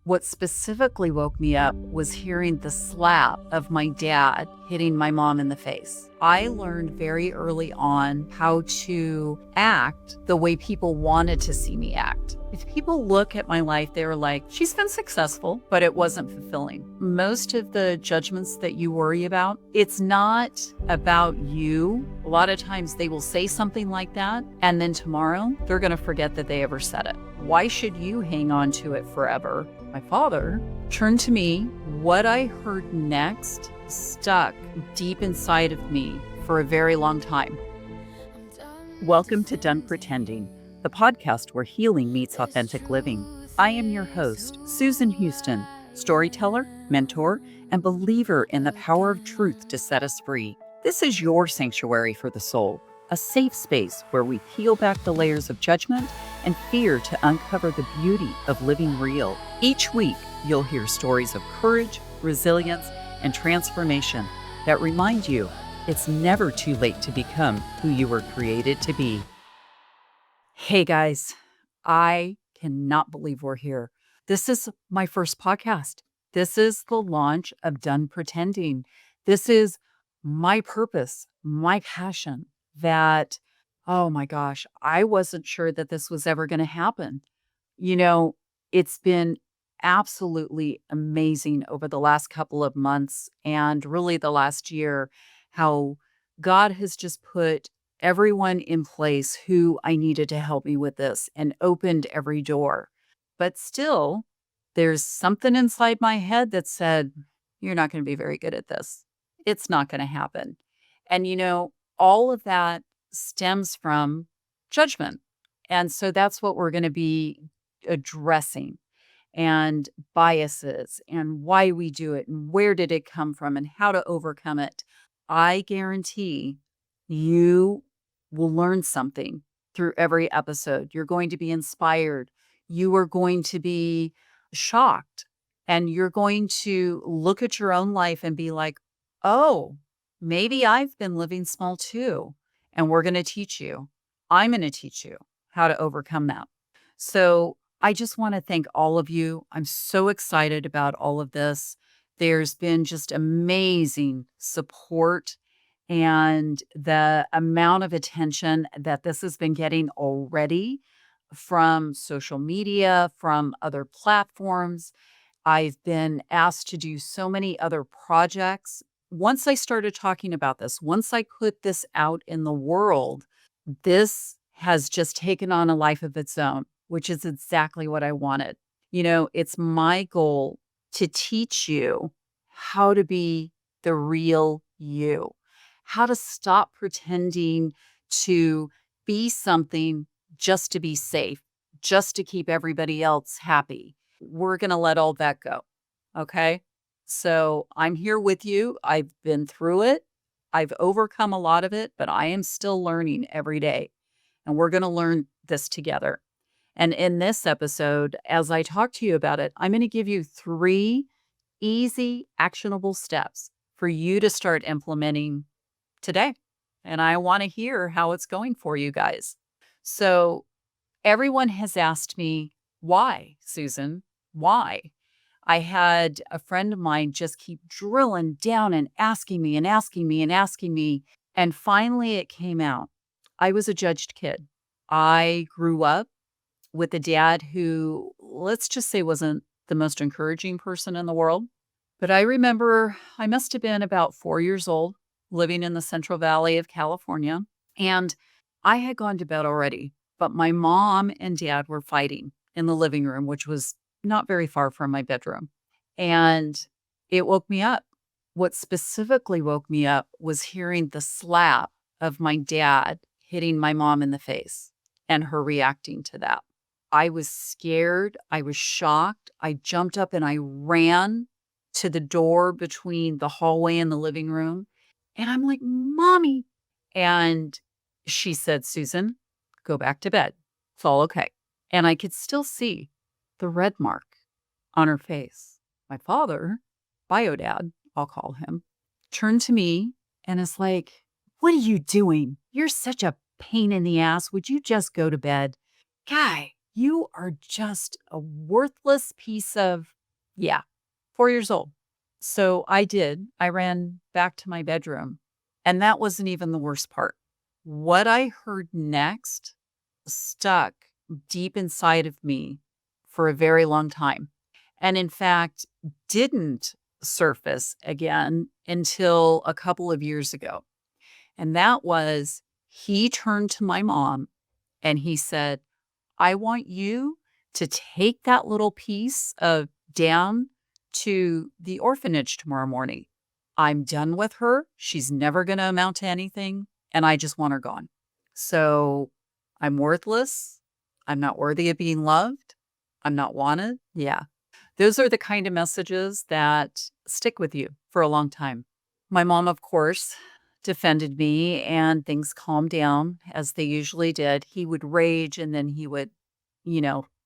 What specifically woke me up was hearing the slap of my dad hitting my mom in the face. I learned very early on how to act the way people wanted to see me act. If people look at my life, they were like, she's been successful, but it wasn't fulfilling. Most of the judgments that you worry about, it's not about you. A lot of times they will say something like that, and then tomorrow they're going to forget that they ever said it. Why should you hang on to it forever? My father turned to me. What I heard next stuck deep inside of me for a very long time. Welcome to Done Pretending, the podcast where healing meets authentic living. I am your host, Susan Houston, storyteller, mentor, and believer in the power of truth to set us free. This is your sanctuary for the soul, a safe space where we peel back the layers of judgment and fear to uncover the beauty of living real. Each week, you'll hear stories of courage, resilience, and transformation that remind you it's never too late to become who you were created to be. Hey guys, I cannot believe we're here. This is my first podcast. This is the launch of Done Pretending. This is my purpose, my passion that, oh my gosh, I wasn't sure that this was ever going to happen. You know, it's been absolutely amazing over the last couple of months and really the last year, how God has just put everyone in place who I needed to help me with this and opened every door. But still, there's something inside my head that said, you're not going to be very good at this. It's not going to happen. And, all of that stems from judgment. And so that's what we're going to be addressing, and biases and why we do it and where did it come from and how to overcome it. I guarantee you will learn something through every episode. You're going to be inspired. You are going to be shocked, and you're going to look at your own life and be like, oh, maybe I've been living small too. And we're going to teach you. I'm going to teach you how to overcome that. So I just want to thank all of you. I'm so excited about all of this. There's been just amazing support, and the amount of attention that this has been getting already from social media, from other platforms. I've been asked to do so many other projects. Once I started talking about this, once I put this out in the world, this has just taken on a life of its own, which is exactly what I wanted. It's my goal to teach you how to be the real you, how to stop pretending to be something just to be safe, just to keep everybody else happy. We're going to let all that go. Okay. So I'm here with you. I've been through it. I've overcome a lot of it, but I am still learning every day. And we're going to learn this together. And in this episode, as I talk to you about it, I'm going to give you 3 easy, actionable steps for you to start implementing today. And I want to hear how it's going for you guys. So everyone has asked me, why, Susan? Why? I had a friend of mine just keep drilling down and asking me and asking me and asking me. And finally it came out. I was a judged kid. I grew up with a dad who, let's just say, wasn't the most encouraging person in the world. But I remember I must have been about 4 years old, living in the Central Valley of California. And I had gone to bed already, but my mom and dad were fighting in the living room, which was not very far from my bedroom. And it woke me up. What specifically woke me up was hearing the slap of my dad hitting my mom in the face and her reacting to that. I was scared. I was shocked. I jumped up and I ran to the door between the hallway and the living room. And I'm like, Mommy. And she said, Susan, go back to bed. It's all okay. And I could still see the red mark on her face. My father, bio dad, I'll call him, turned to me and is like, what are you doing? You're such a pain in the ass. Would you just go to bed? Guy, You are just a worthless piece of, yeah, 4 years old. So I did. I ran back to my bedroom, and that wasn't even the worst part. What I heard next stuck deep inside of me for a very long time. And in fact, didn't surface again until a couple of years ago. And that was he turned to my mom and he said, I want you to take that little piece of down to the orphanage tomorrow morning. I'm done with her. She's never going to amount to anything. And I just want her gone. So I'm worthless. I'm not worthy of being loved. I'm not wanted. Yeah. Those are the kind of messages that stick with you for a long time. My mom, of course, defended me and things calmed down as they usually did. He would rage and then he would,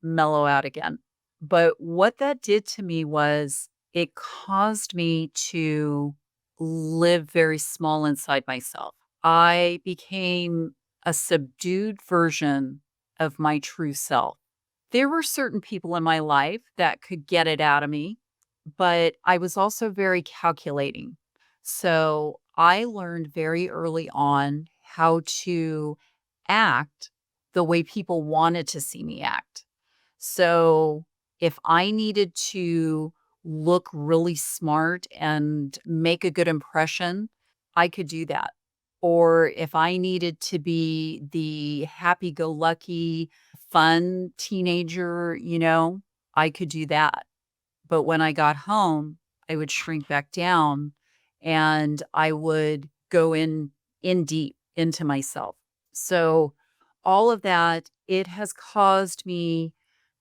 mellow out again. But what that did to me was it caused me to live very small inside myself. I became a subdued version of my true self. There were certain people in my life that could get it out of me, but I was also very calculating. So I learned very early on how to act the way people wanted to see me act. So if I needed to look really smart and make a good impression, I could do that. Or if I needed to be the happy go lucky, fun teenager, I could do that. But when I got home, I would shrink back down and I would go in deep into myself. So all of that, it has caused me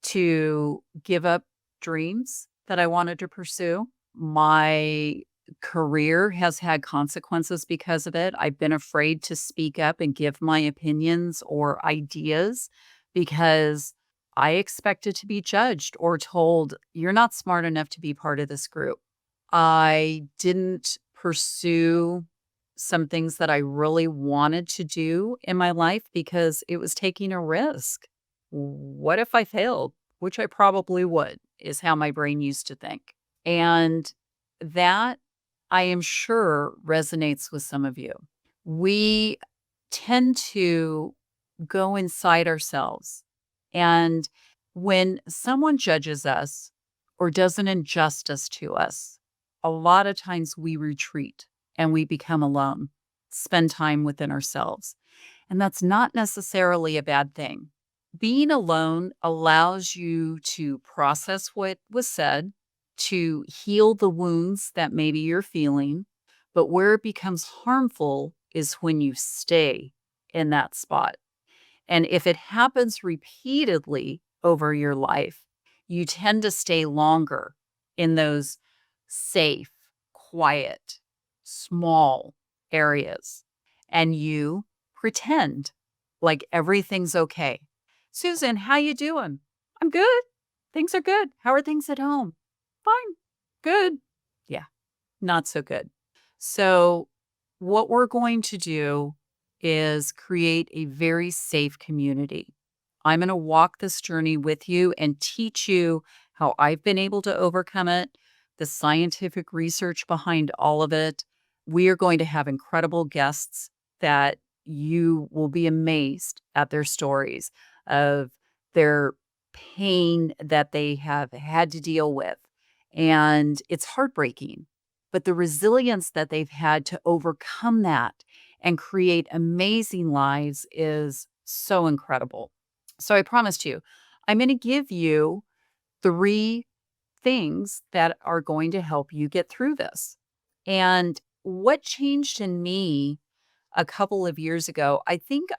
to give up dreams that I wanted to pursue. My career has had consequences because of it. I've been afraid to speak up and give my opinions or ideas because I expected to be judged or told, you're not smart enough to be part of this group. I didn't pursue some things that I really wanted to do in my life because it was taking a risk. What if I failed? Which I probably would, is how my brain used to think. And that I am sure resonates with some of you. We tend to go inside ourselves. And when someone judges us or does an injustice to us, a lot of times we retreat and we become alone, spend time within ourselves. And that's not necessarily a bad thing. Being alone allows you to process what was said, to heal the wounds that maybe you're feeling. But where it becomes harmful is when you stay in that spot. And if it happens repeatedly over your life, you tend to stay longer in those safe, quiet, small areas. And you pretend like everything's okay. Susan, how you doing? I'm good. Things are good. How are things at home? Fine. Good. Yeah, not so good. So what we're going to do is create a very safe community. I'm going to walk this journey with you and teach you how I've been able to overcome it, the scientific research behind all of it. We are going to have incredible guests that you will be amazed at their stories of their pain that they have had to deal with. And it's heartbreaking, but the resilience that they've had to overcome that and create amazing lives is so incredible. So I promised you, I'm going to give you 3 things that are going to help you get through this. And what changed in me a couple of years ago, I think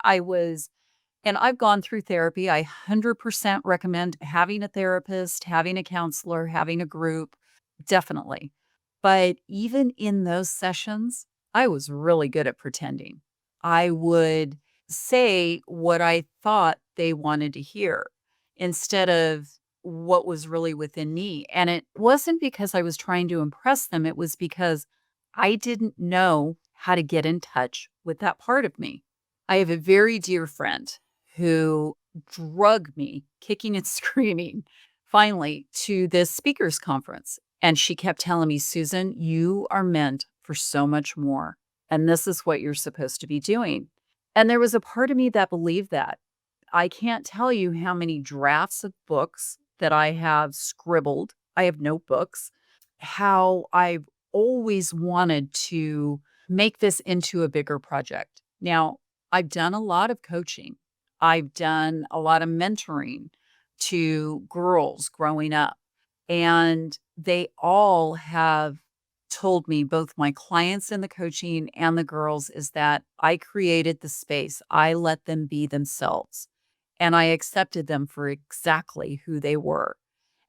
and I've gone through therapy. I 100% recommend having a therapist, having a counselor, having a group, definitely. But even in those sessions, I was really good at pretending. I would say what I thought they wanted to hear instead of what was really within me. And it wasn't because I was trying to impress them, it was because I didn't know how to get in touch with that part of me. I have a very dear friend who drug me kicking and screaming finally to this speakers conference. And she kept telling me, Susan, you are meant for so much more. And this is what you're supposed to be doing. And there was a part of me that believed that. I can't tell you how many drafts of books that I have scribbled. I have notebooks, how I've always wanted to make this into a bigger project. Now, I've done a lot of coaching. I've done a lot of mentoring to girls growing up, and they all have told me, both my clients in the coaching and the girls, is that I created the space. I let them be themselves and I accepted them for exactly who they were.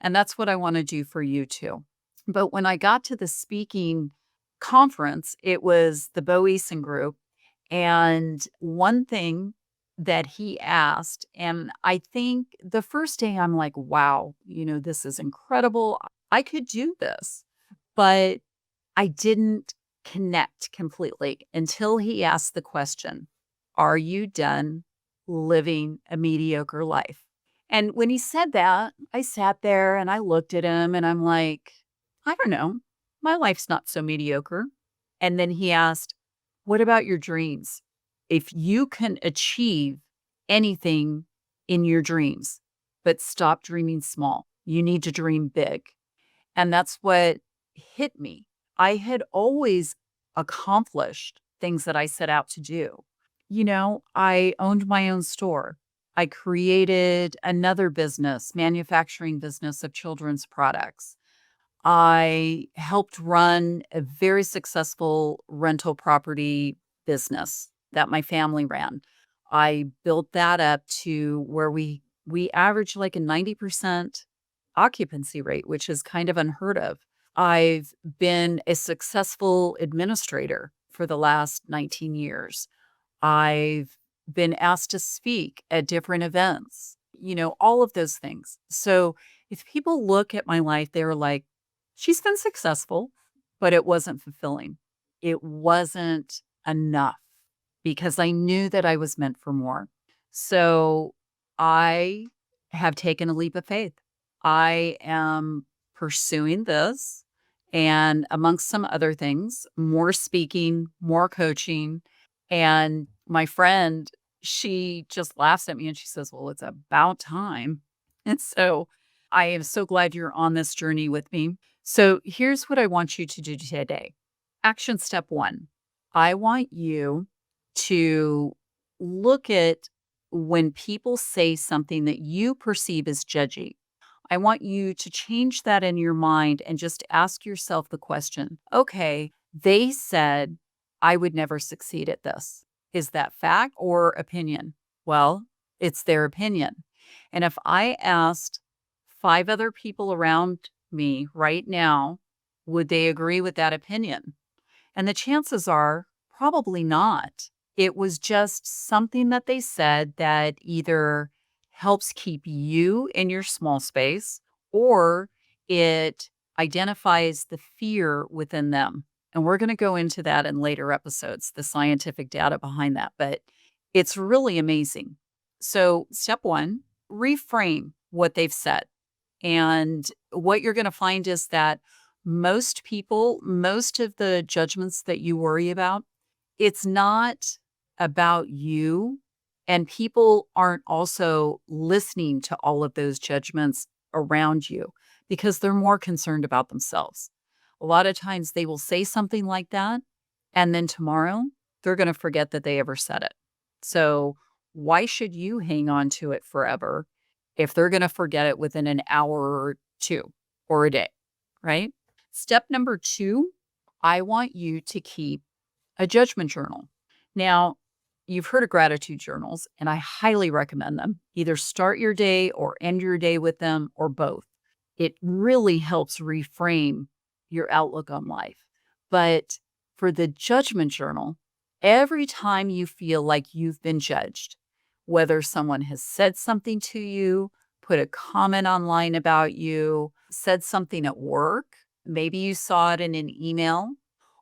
And that's what I want to do for you too. But when I got to the speaking conference, it was the Bo Eason group. And one thing that he asked, and I think the first day I'm like, wow, this is incredible. I could do this. But I didn't connect completely until he asked the question, are you done living a mediocre life? And when he said that, I sat there and I looked at him and I'm like, I don't know. My life's not so mediocre. And then he asked, what about your dreams? If you can achieve anything in your dreams, but stop dreaming small, you need to dream big. And that's what hit me. I had always accomplished things that I set out to do. I owned my own store. I created another business, manufacturing business of children's products. I helped run a very successful rental property business that my family ran. I built that up to where we averaged like a 90% occupancy rate, which is kind of unheard of. I've been a successful administrator for the last 19 years. I've been asked to speak at different events, all of those things. So if people look at my life, they're like, she's been successful, but it wasn't fulfilling. It wasn't enough because I knew that I was meant for more. So I have taken a leap of faith. I am pursuing this and, amongst some other things, more speaking, more coaching. And my friend, she just laughs at me and she says, well, it's about time. And so I am so glad you're on this journey with me. So here's what I want you to do today. Action step 1. I want you to look at when people say something that you perceive as judgy. I want you to change that in your mind and just ask yourself the question, okay, they said I would never succeed at this. Is that fact or opinion? Well, it's their opinion. And if I asked 5 other people around me right now, would they agree with that opinion? And the chances are probably not. It was just something that they said that either helps keep you in your small space or it identifies the fear within them. And we're going to go into that in later episodes, the scientific data behind that. But it's really amazing. So, step 1, reframe what they've said. And what you're going to find is that most people, most of the judgments that you worry about, it's not about you. And people aren't also listening to all of those judgments around you because they're more concerned about themselves. A lot of times they will say something like that, and then tomorrow they're going to forget that they ever said it. So why should you hang on to it forever if they're going to forget it within an hour or 2 or a day, right? Step number 2, I want you to keep a judgment journal. Now, you've heard of gratitude journals, and I highly recommend them. Either start your day or end your day with them or both. It really helps reframe your outlook on life. But for the judgment journal, every time you feel like you've been judged, whether someone has said something to you, put a comment online about you, said something at work, maybe you saw it in an email,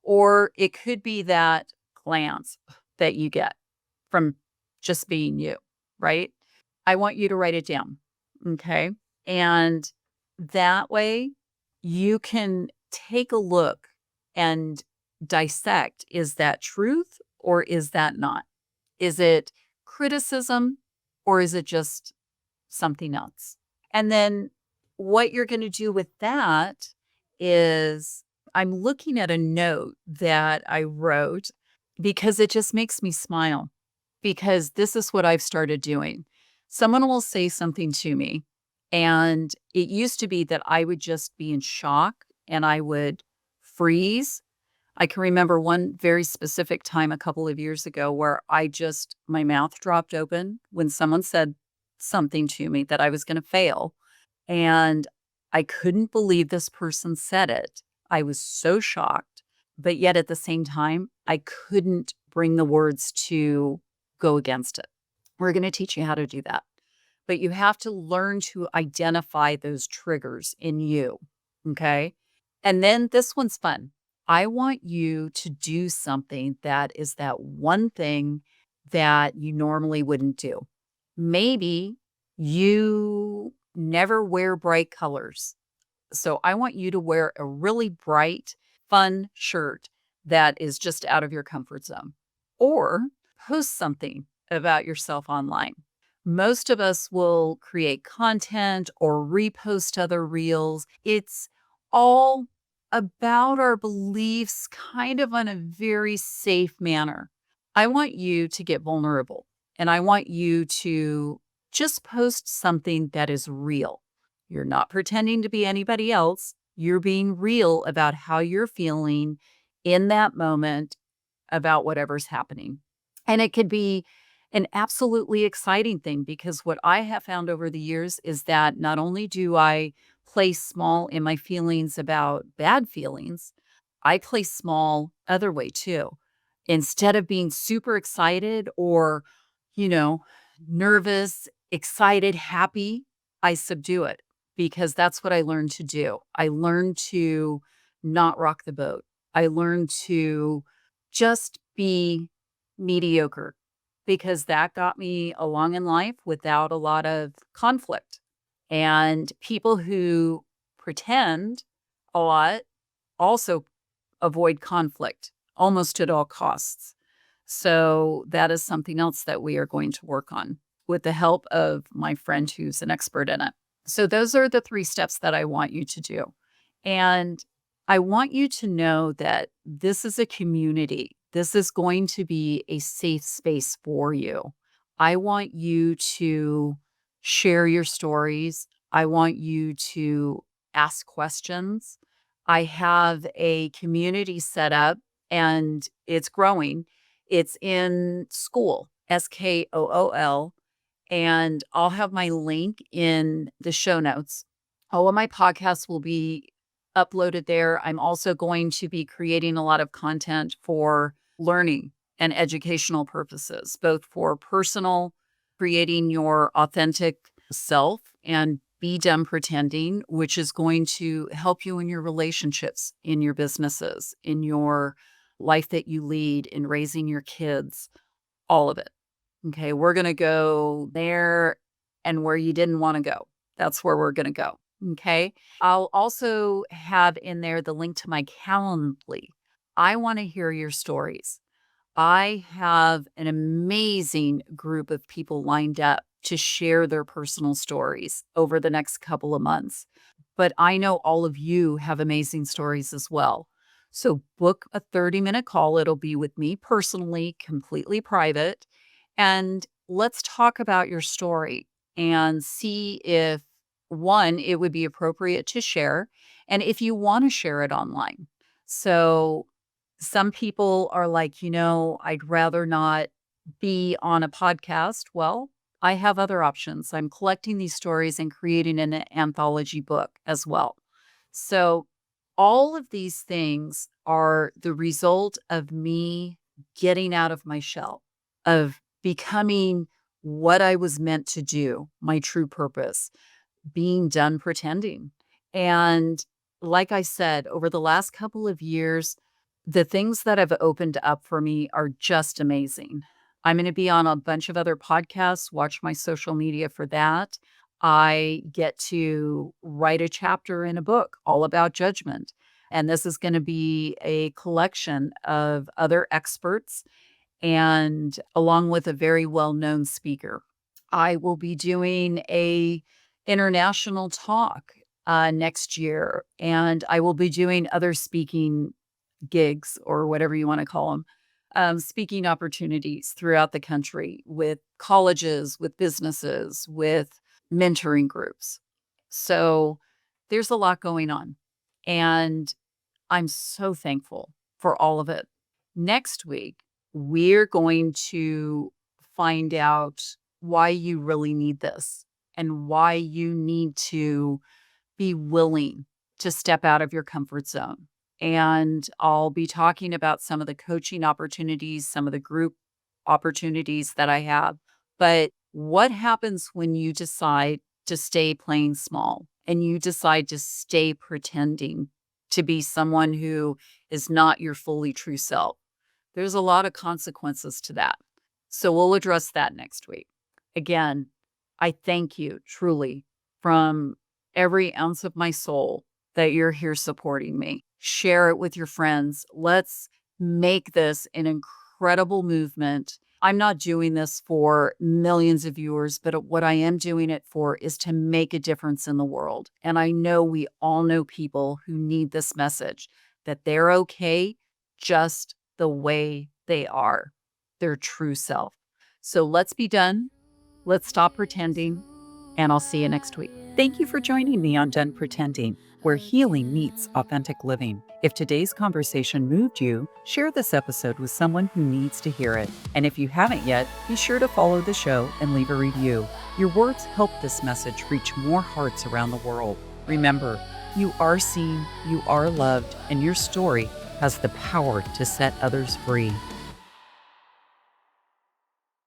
or it could be that glance that you get from just being you, right? I want you to write it down. Okay. And that way you can take a look and dissect, is that truth or is that not? Is it criticism or is it just something else? And then what you're going to do with that is I'm looking at a note that I wrote because it just makes me smile because this is what I've started doing. Someone will say something to me, and it used to be that I would just be in shock and I would freeze. I can remember one very specific time a couple of years ago where my mouth dropped open when someone said something to me that I was going to fail. And I couldn't believe this person said it. I was so shocked. But yet at the same time, I couldn't bring the words to go against it. We're going to teach you how to do that. But you have to learn to identify those triggers in you. Okay. And then this one's fun. I want you to do something that is that one thing that you normally wouldn't do. Maybe you never wear bright colors. So I want you to wear a really bright, fun shirt that is just out of your comfort zone, or post something about yourself online. Most of us will create content or repost other reels. It's all about our beliefs, kind of in a very safe manner. I want you to get vulnerable and I want you to just post something that is real. You're not pretending to be anybody else. You're being real about how you're feeling in that moment about whatever's happening. And it could be an absolutely exciting thing because what I have found over the years is that not only do I play small in my feelings about bad feelings, I play small other way too. Instead of being super excited or, you know, nervous, excited, happy, I subdue it because that's what I learned to do. I learned to not rock the boat. I learned to just be mediocre because that got me along in life without a lot of conflict. And people who pretend a lot also avoid conflict almost at all costs. So that is something else that we are going to work on with the help of my friend who's an expert in it. So those are the 3 steps that I want you to do. And I want you to know that this is a community. This is going to be a safe space for you. I want you to share your stories. I want you to ask questions. I have a community set up and it's growing. It's in School, SKOOL, and I'll have my link in the show notes. All of my podcasts will be uploaded there. I'm also going to be creating a lot of content for learning and educational purposes, both for personal, creating your authentic self and be done pretending, which is going to help you in your relationships, in your businesses, in your life that you lead, in raising your kids, all of it. Okay, we're going to go there and where you didn't want to go. That's where we're going to go. Okay. I'll also have in there the link to my Calendly. I want to hear your stories. I have an amazing group of people lined up to share their personal stories over the next couple of months. But I know all of you have amazing stories as well. So book a 30-minute call. It'll be with me personally, completely private. And let's talk about your story and see if, one, it would be appropriate to share, and if you want to share it online. So some people are like, I'd rather not be on a podcast. Well, I have other options. I'm collecting these stories and creating an anthology book as well. So all of these things are the result of me getting out of my shell, of becoming what I was meant to do, my true purpose, being done pretending. And like I said, over the last couple of years, the things that have opened up for me are just amazing. I'm going to be on a bunch of other podcasts. Watch my social media for that. I get to write a chapter in a book all about judgment. And this is going to be a collection of other experts and along with a very well-known speaker. I will be doing a international talk next year, and I will be doing other speaking gigs or whatever you want to call them, speaking opportunities throughout the country with colleges, with businesses, with mentoring groups. So there's a lot going on. And I'm so thankful for all of it. Next week, we're going to find out why you really need this and why you need to be willing to step out of your comfort zone. And I'll be talking about some of the coaching opportunities, some of the group opportunities that I have. But what happens when you decide to stay playing small and you decide to stay pretending to be someone who is not your fully true self? There's a lot of consequences to that. So we'll address that next week. Again, I thank you truly from every ounce of my soul that you're here supporting me. Share it with your friends. Let's make this an incredible movement. I'm not doing this for millions of viewers, but what I am doing it for is to make a difference in the world. And I know we all know people who need this message, that they're okay just the way they are, their true self. So let's be done. Let's stop pretending, and I'll see you next week. Thank you for joining me on Done Pretending, where healing meets authentic living. If today's conversation moved you, share this episode with someone who needs to hear it. And if you haven't yet, be sure to follow the show and leave a review. Your words help this message reach more hearts around the world. Remember, you are seen, you are loved, and your story has the power to set others free.